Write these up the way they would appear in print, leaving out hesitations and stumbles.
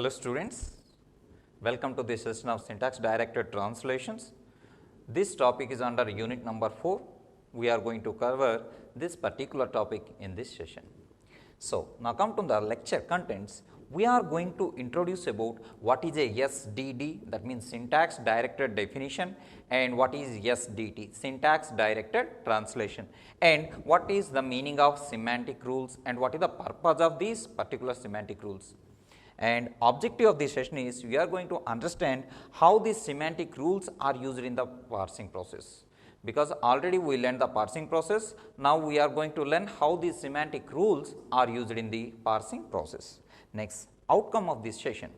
Hello students, welcome to this session of syntax directed translations. This topic is under unit number 4. We are going to cover this particular topic in this session. So, now come to the lecture contents. We are going to introduce about what is a SDD, that means syntax directed definition, and what is SDT, syntax directed translation, and what is the meaning of semantic rules and what is the purpose of these particular semantic rules. And objective of this session is we are going to understand how these semantic rules are used in the parsing process, because already we learned the parsing process. Now we are going to learn how these semantic rules are used in the parsing process. Next, outcome of this session.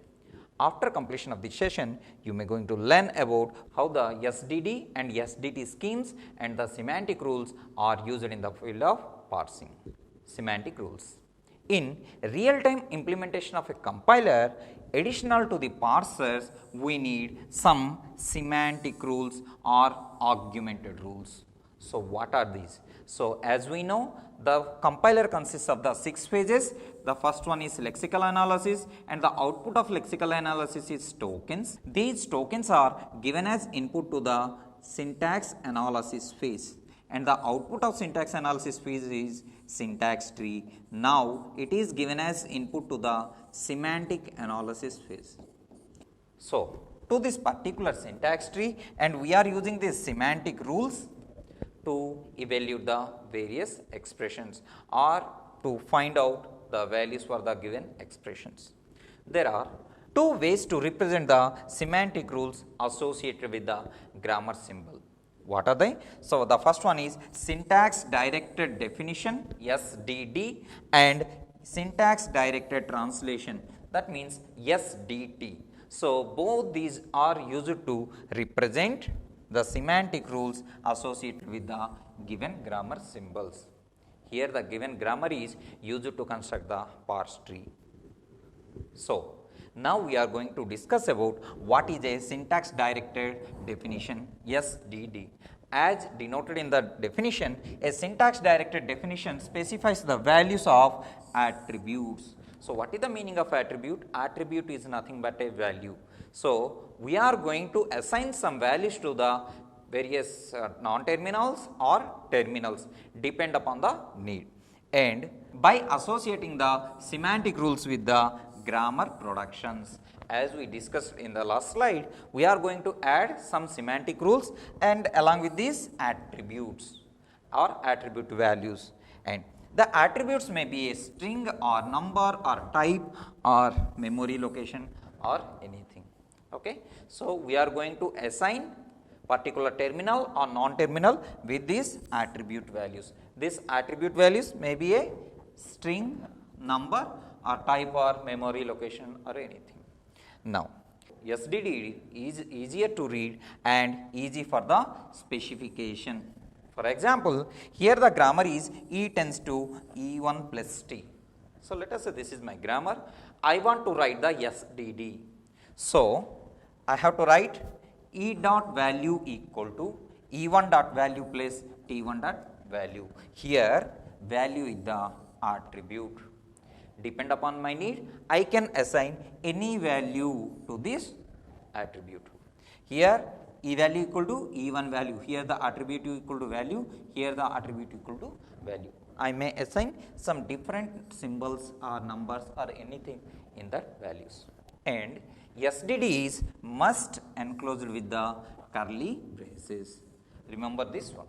After completion of this session, you may going to learn about how the SDD and SDT schemes and the semantic rules are used in the field of parsing. Semantic rules. In real-time implementation of a compiler, additional to the parsers, we need some semantic rules or augmented rules. So, what are these? So, as we know, the compiler consists of the 6 phases. The first one is lexical analysis, and the output of lexical analysis is tokens. These tokens are given as input to the syntax analysis phase, and the output of syntax analysis phase is syntax tree. Now, it is given as input to the semantic analysis phase. So, to this particular syntax tree, and we are using these semantic rules to evaluate the various expressions or to find out the values for the given expressions. There are two ways to represent the semantic rules associated with the grammar symbol. What are they? So, the first one is syntax directed definition SDD and syntax directed translation, that means SDT. So, both these are used to represent the semantic rules associated with the given grammar symbols. Here the given grammar is used to construct the parse tree. So, now we are going to discuss about what is a syntax directed definition SDD. As denoted in the definition, a syntax directed definition specifies the values of attributes. So, what is the meaning of attribute? Attribute is nothing but a value. So, we are going to assign some values to the various non-terminals or terminals depend upon the need, and by associating the semantic rules with the grammar productions. As we discussed in the last slide, we are going to add some semantic rules and along with these attributes or attribute values, and the attributes may be a string or number or type or memory location or anything. Okay. So, we are going to assign particular terminal or non-terminal with these attribute values. These attribute values may be a string, number or type or memory location or anything. Now, SDD is easier to read and easy for the specification. For example, here the grammar is E tends to E1 plus T. So, let us say this is my grammar. I want to write the SDD. So, I have to write E dot value equal to E1 dot value plus T1 dot value. Here value is the attribute. Depend upon my need, I can assign any value to this attribute. Here E value equal to E1 value, here the attribute equal to value, here the attribute equal to value. I may assign some different symbols or numbers or anything in that values. And SDD is must enclosed with the curly braces. Remember this one.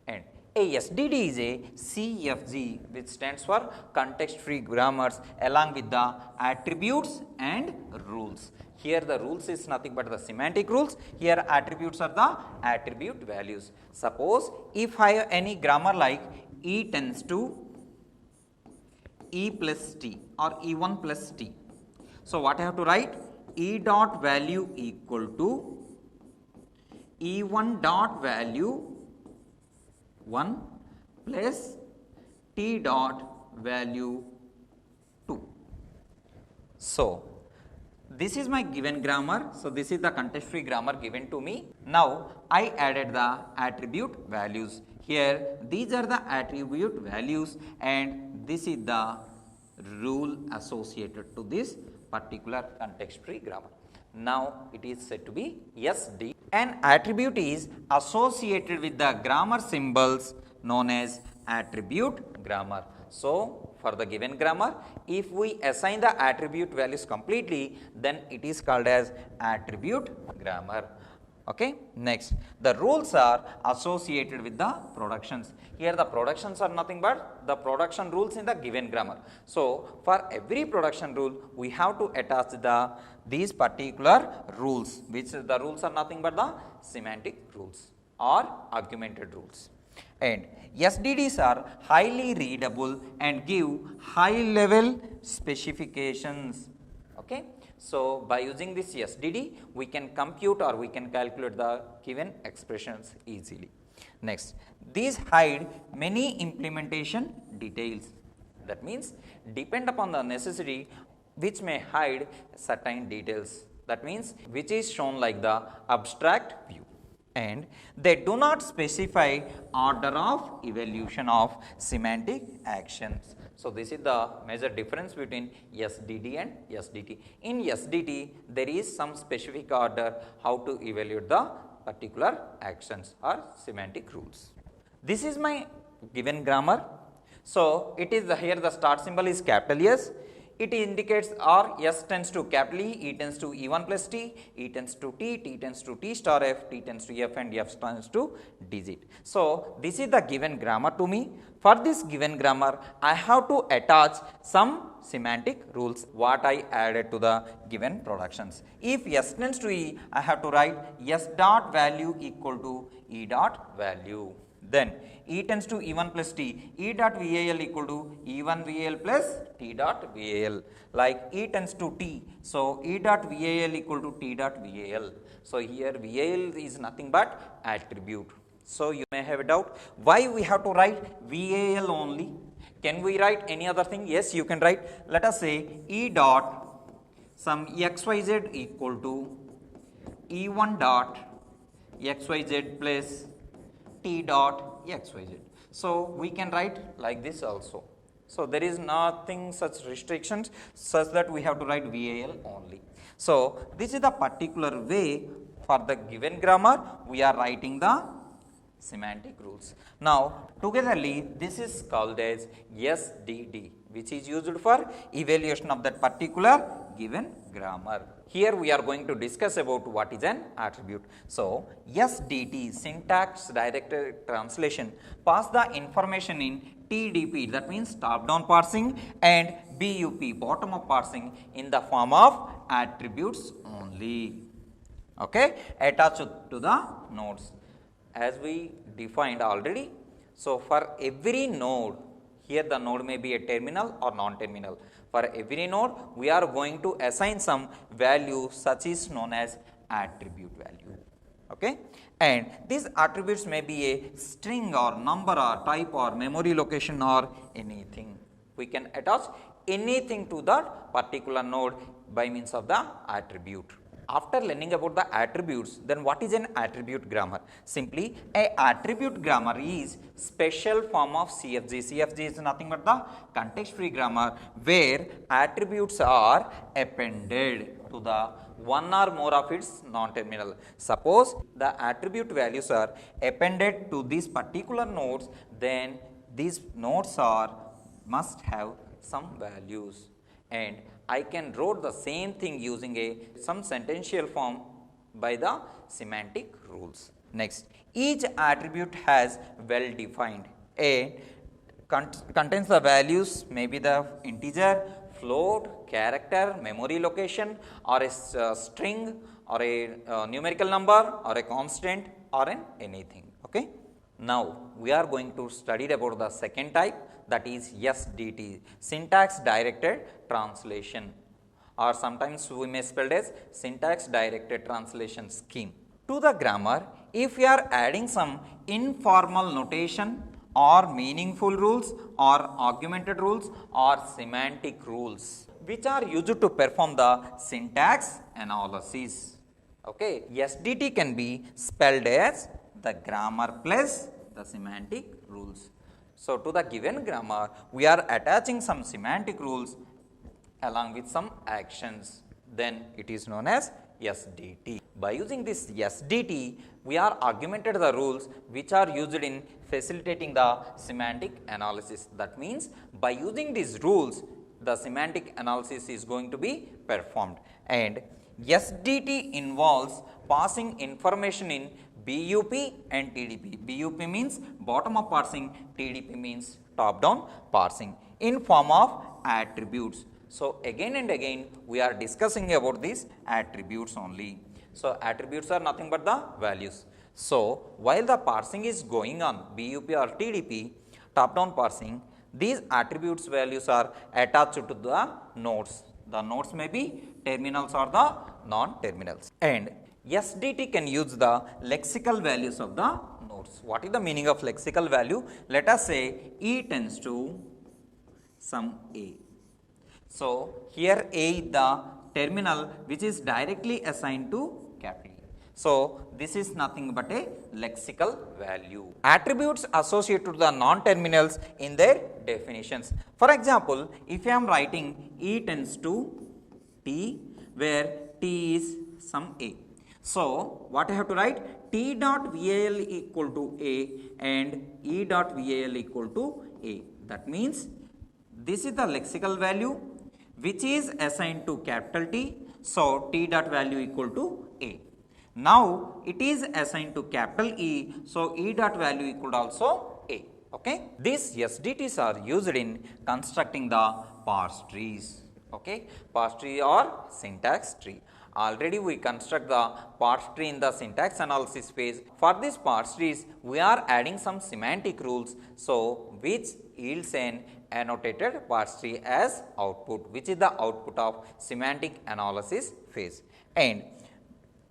And a SDD is a CFG, which stands for context free grammars along with the attributes and rules. Here the rules is nothing but the semantic rules. Here attributes are the attribute values. Suppose if I have any grammar like E tends to E plus T or E1 plus T. So, what I have to write? E dot value equal to E1 dot value 1 plus T dot value 2. So, this is my given grammar. So, this is the context free grammar given to me. Now, I added the attribute values. Here these are the attribute values and this is the rule associated to this particular context-free grammar. Now it is said to be SD. An attribute is associated with the grammar symbols known as attribute grammar. So for the given grammar, if we assign the attribute values completely, then it is called as attribute grammar. Okay. Next, the rules are associated with the productions. Here the productions are nothing but the production rules in the given grammar. So for every production rule, we have to attach these particular rules, which the rules are nothing but the semantic rules or argumented rules. And SDDs are highly readable and give high level specifications. Okay. So by using this SDD, we can compute or we can calculate the given expressions easily. Next, these hide many implementation details. That means depend upon the necessity which may hide certain details. That means which is shown like the abstract view. And they do not specify order of evolution of semantic actions. So this is the major difference between SDD and SDT. In SDT, there is some specific order how to evaluate the particular actions or semantic rules. This is my given grammar. So it is here the start symbol is capital S. It indicates or S tends to capital E tends to E1 plus T, E tends to T tends to T star F, T tends to F, and F tends to digit. So this is the given grammar to me. For this given grammar, I have to attach some semantic rules what I added to the given productions. If S tends to E, I have to write S dot value equal to E dot value. Then E tends to E1 plus T, E dot VAL equal to E1 VAL plus T dot VAL, like E tends to T, so E dot VAL equal to T dot VAL. So here VAL is nothing but attribute. So you may have a doubt, why we have to write VAL only? Can we write any other thing? Yes, you can write, let us say E dot some XYZ equal to E1 dot XYZ plus T dot XYZ. So we can write like this also. So there is nothing such restrictions such that we have to write VAL only. So this is the particular way for the given grammar we are writing the semantic rules. Now togetherly this is called as SDD, which is used for evaluation of that particular given grammar. Here we are going to discuss about what is an attribute. So SDT, syntax directed translation, pass the information in TDP, that means top down parsing, and BUP, bottom up parsing, in the form of attributes only. Okay, attached to the nodes as we defined already. So for every node, here the node may be a terminal or non-terminal. For every node, we are going to assign some value such is known as attribute value. Okay, and these attributes may be a string or number or type or memory location or anything. We can attach anything to that particular node by means of the attribute. After learning about the attributes, then what is an attribute grammar? Simply, a attribute grammar is special form of CFG. CFG is nothing but the context-free grammar where attributes are appended to the one or more of its non-terminal. Suppose the attribute values are appended to these particular nodes, then these nodes must have some values, and I can wrote the same thing using some sentential form by the semantic rules. Next, each attribute has well defined. A contains the values, maybe the integer, float, character, memory location, or a string, or a numerical number, or a constant, or anything. Okay. Now we are going to study about the second type, that is SDT, syntax directed translation, or sometimes we may spell it as syntax directed translation scheme. To the grammar, if we are adding some informal notation or meaningful rules or augmented rules or semantic rules which are used to perform the syntax analysis. Okay, SDT can be spelled as the grammar plus the semantic rules. So to the given grammar, we are attaching some semantic rules along with some actions, then it is known as SDT. By using this SDT, we are augmented the rules which are used in facilitating the semantic analysis. That means by using these rules, the semantic analysis is going to be performed, and SDT involves passing information in BUP and TDP. BUP means bottom up parsing, TDP means top down parsing in form of attributes. So again and again we are discussing about these attributes only. So attributes are nothing but the values. So while the parsing is going on, BUP or TDP, top down parsing, these attributes values are attached to the nodes. The nodes may be terminals or the non-terminals, and SDT can use the lexical values of the nodes. What is the meaning of lexical value? Let us say E tends to some A. So here A is the terminal which is directly assigned to capital E. So this is nothing but a lexical value. Attributes associated to the non-terminals in their definitions. For example, if I am writing E tends to T, where T is some A. So what I have to write? T dot VAL equal to A and E dot VAL equal to A. That means this is the lexical value which is assigned to capital T. So T dot value equal to A. Now it is assigned to capital E. So E dot value equal to also A. Okay. These SDTs are used in constructing the parse trees. Okay. Parse tree or syntax tree. Already we construct the parse tree in the syntax analysis phase. For this parse trees, we are adding some semantic rules, so which yields an annotated parse tree as output, which is the output of semantic analysis phase, and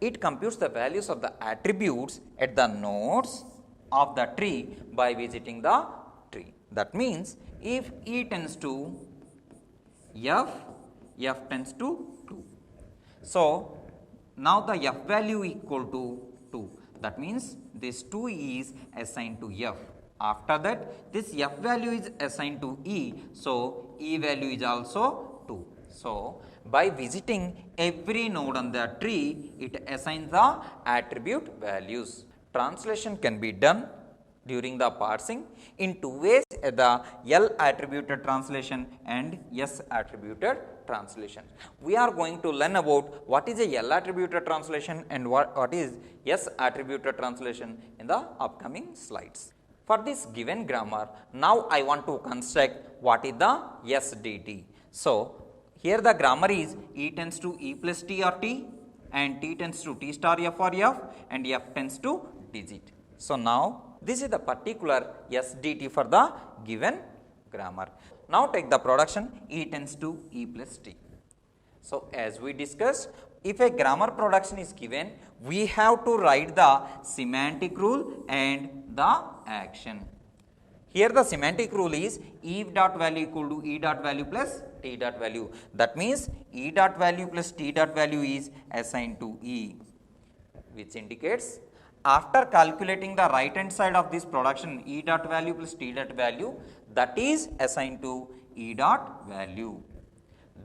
it computes the values of the attributes at the nodes of the tree by visiting the tree. That means if E tends to F, F tends to 2. So now the F value equal to 2. That means this 2 is assigned to F. After that, this F value is assigned to E. So E value is also 2. So by visiting every node on the tree, it assigns the attribute values. Translation can be done during the parsing in two ways, the L attributed translation and S attributed translation. We are going to learn about what is a L attributed translation and what is S attributed translation in the upcoming slides. For this given grammar, now I want to construct what is the SDT. So here the grammar is E tends to E plus T or T, and T tends to T star F or F, and F tends to digit. So now this is the particular SDT for the given grammar. Now take the production E tends to E plus T. So as we discussed, if a grammar production is given, we have to write the semantic rule and the action. Here the semantic rule is E dot value equal to E dot value plus T dot value. That means E dot value plus T dot value is assigned to E, which indicates after calculating the right hand side of this production E dot value plus T dot value, that is assigned to E dot value.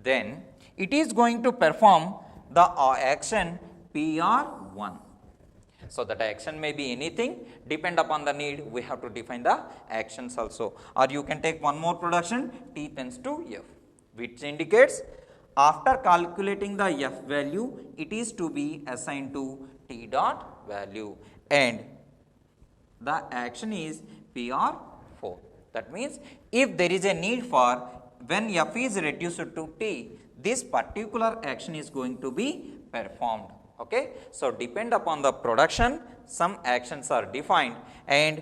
Then it is going to perform the action PR1. So that action may be anything, depend upon the need, we have to define the actions also. Or you can take one more production T tends to F, which indicates after calculating the F value, it is to be assigned to T dot value, and the action is PR4. That means if there is a need for when F is reduced to T, this particular action is going to be performed. Okay. So depend upon the production, some actions are defined, and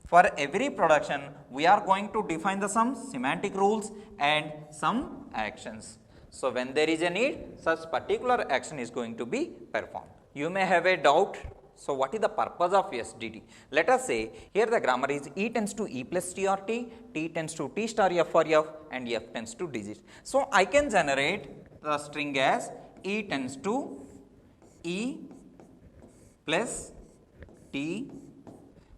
for every production we are going to define the some semantic rules and some actions. So when there is a need, such particular action is going to be performed. You may have a doubt. So what is the purpose of SDT? Let us say here the grammar is E tends to E plus T or T, T tends to T star F or F, and F tends to digit. So I can generate the string as E tends to E plus T.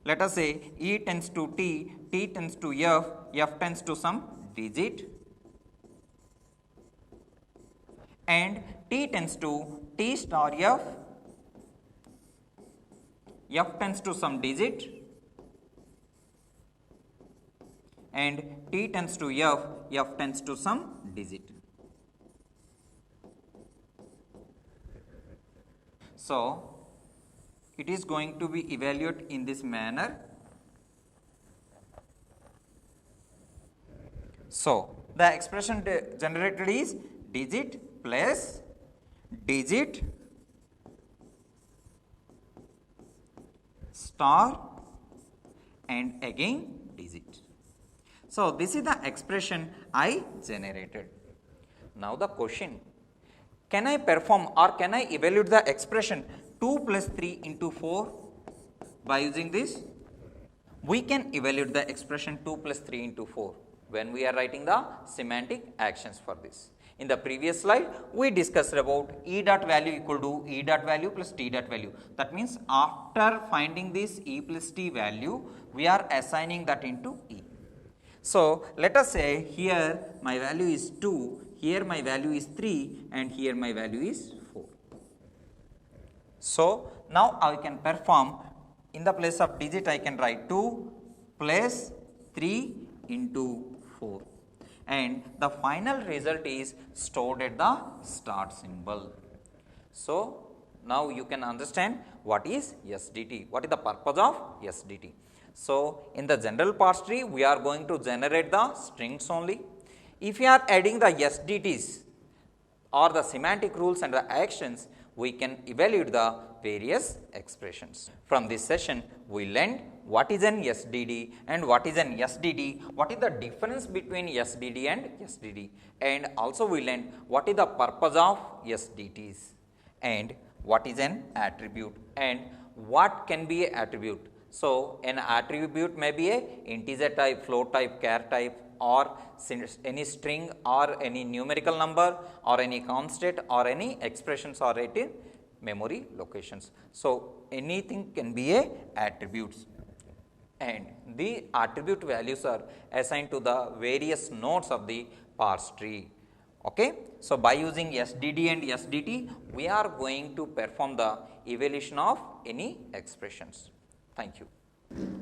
Let us say E tends to T, T tends to F, F tends to some digit. and t tends to t star f, f tends to some digit and t tends to f, f tends to some digit. So, it is going to be evaluated in this manner. So, the expression generated is digit plus digit star and again digit. So, this is the expression I generated. Now, the question, can I perform or can I evaluate the expression 2 plus 3 into 4 by using this? We can evaluate the expression 2 plus 3 into 4 when we are writing the semantic actions for this. In the previous slide, we discussed about E dot value equal to E dot value plus T dot value. That means, after finding this E plus T value, we are assigning that into E. So, let us say here my value is 2, here my value is 3 and here my value is 4. So, now I can perform, in the place of digit I can write 2 plus 3 into 4 and the final result is stored at the start symbol. So, now you can understand what is SDT, what is the purpose of SDT. So, in the general parse tree we are going to generate the strings only. If we are adding the SDTs or the semantic rules and the actions, we can evaluate the various expressions. From this session, we learned what is an SDD and what is an SDT, what is the difference between SDD and SDD, and also we learned what is the purpose of SDTs and what is an attribute and what can be an attribute. So, an attribute may be a integer type, float type, char type, or any string or any numerical number or any constant or any expressions or at memory locations. So, anything can be a attributes and the attribute values are assigned to the various nodes of the parse tree. Okay. So, by using SDD and SDT, we are going to perform the evaluation of any expressions. Thank you.